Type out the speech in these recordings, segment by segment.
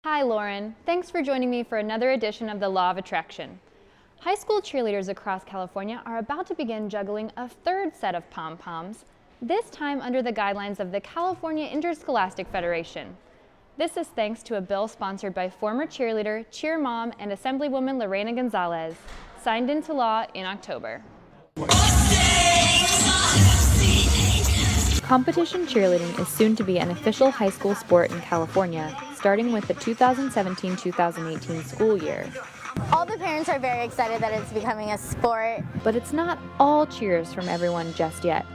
Hi Lauren, thanks for joining me for another edition of the Law of Attraction. High school cheerleaders across California are about to begin juggling a third set of pom-poms, this time under the guidelines of the California Interscholastic Federation. This is thanks to a bill sponsored by former cheerleader, cheer mom, and Assemblywoman Lorena Gonzalez, signed into law in October. Competition cheerleading is soon to be an official high school sport in California, starting with the 2017-2018 school year. All the parents are very excited that it's becoming a sport. But it's not all cheers from everyone just yet.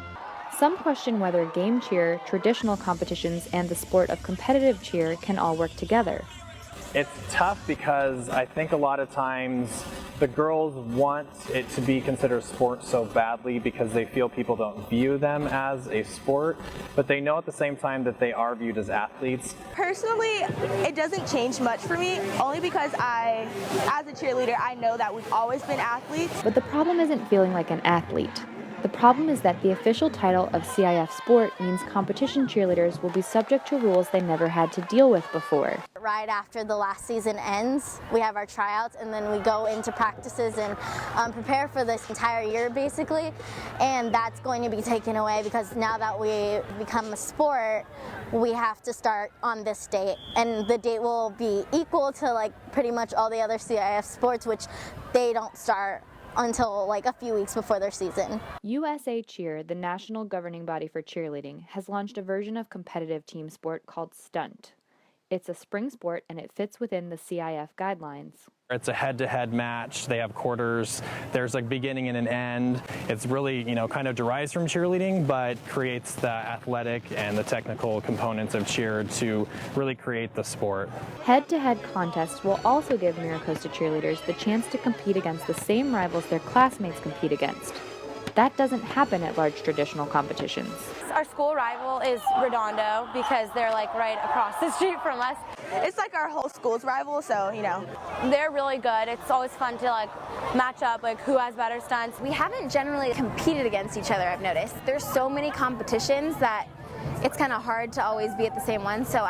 Some question whether game cheer, traditional competitions, and the sport of competitive cheer can all work together. It's tough because I think a lot of times the girls want it to be considered sport so badly because they feel people don't view them as a sport, but they know at the same time that they are viewed as athletes. Personally, it doesn't change much for me, only because as a cheerleader, I know that we've always been athletes. But the problem isn't feeling like an athlete. The problem is that the official title of CIF Sport means competition cheerleaders will be subject to rules they never had to deal with before. Right after the last season ends, we have our tryouts, and then we go into practices and prepare for this entire year basically, and that's going to be taken away because now that we become a sport, we have to start on this date, and the date will be equal to like pretty much all the other CIF sports, which they don't start until like a few weeks before their season. USA Cheer, the national governing body for cheerleading, has launched a version of competitive team sport called Stunt. It's a spring sport and it fits within the CIF guidelines. It's a head-to-head match. They have quarters. There's a beginning and an end. It's really, kind of derives from cheerleading, but creates the athletic and the technical components of cheer to really create the sport. Head-to-head contests will also give Miracosta cheerleaders the chance to compete against the same rivals their classmates compete against. That doesn't happen at large traditional competitions. Our school rival is Redondo because they're like right across the street from us. It's like our whole school's rival, so They're really good. It's always fun to like match up like who has better stunts. We haven't generally competed against each other, I've noticed. There's so many competitions that it's kind of hard to always be at the same one, so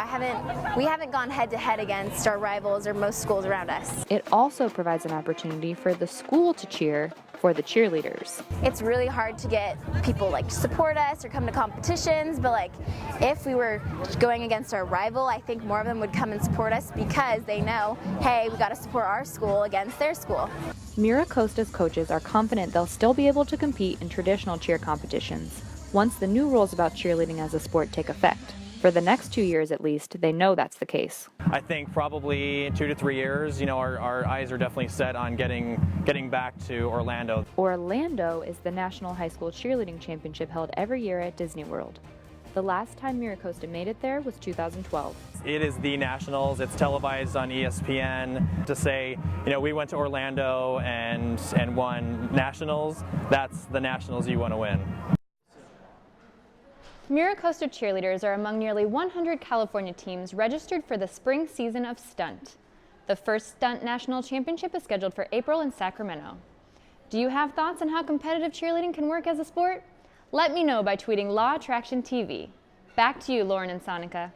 we haven't gone head to head against our rivals or most schools around us. It also provides an opportunity for the school to cheer for the cheerleaders. It's really hard to get people like to support us or come to competitions, but like if we were going against our rival, I think more of them would come and support us because they know, hey, we got to support our school against their school. Miracosta's coaches are confident they'll still be able to compete in traditional cheer competitions once the new rules about cheerleading as a sport take effect. For the next 2 years at least, they know that's the case. I think probably 2 to 3 years, our eyes are definitely set on getting back to Orlando. Orlando is the National High School Cheerleading Championship held every year at Disney World. The last time Miracosta made it there was 2012. It is the Nationals. It's televised on ESPN. To say, we went to Orlando and won Nationals, that's the Nationals you want to win. Miracosta cheerleaders are among nearly 100 California teams registered for the spring season of Stunt. The first Stunt National Championship is scheduled for April in Sacramento. Do you have thoughts on how competitive cheerleading can work as a sport? Let me know by tweeting Law Attraction TV. Back to you, Lauren and Sonica.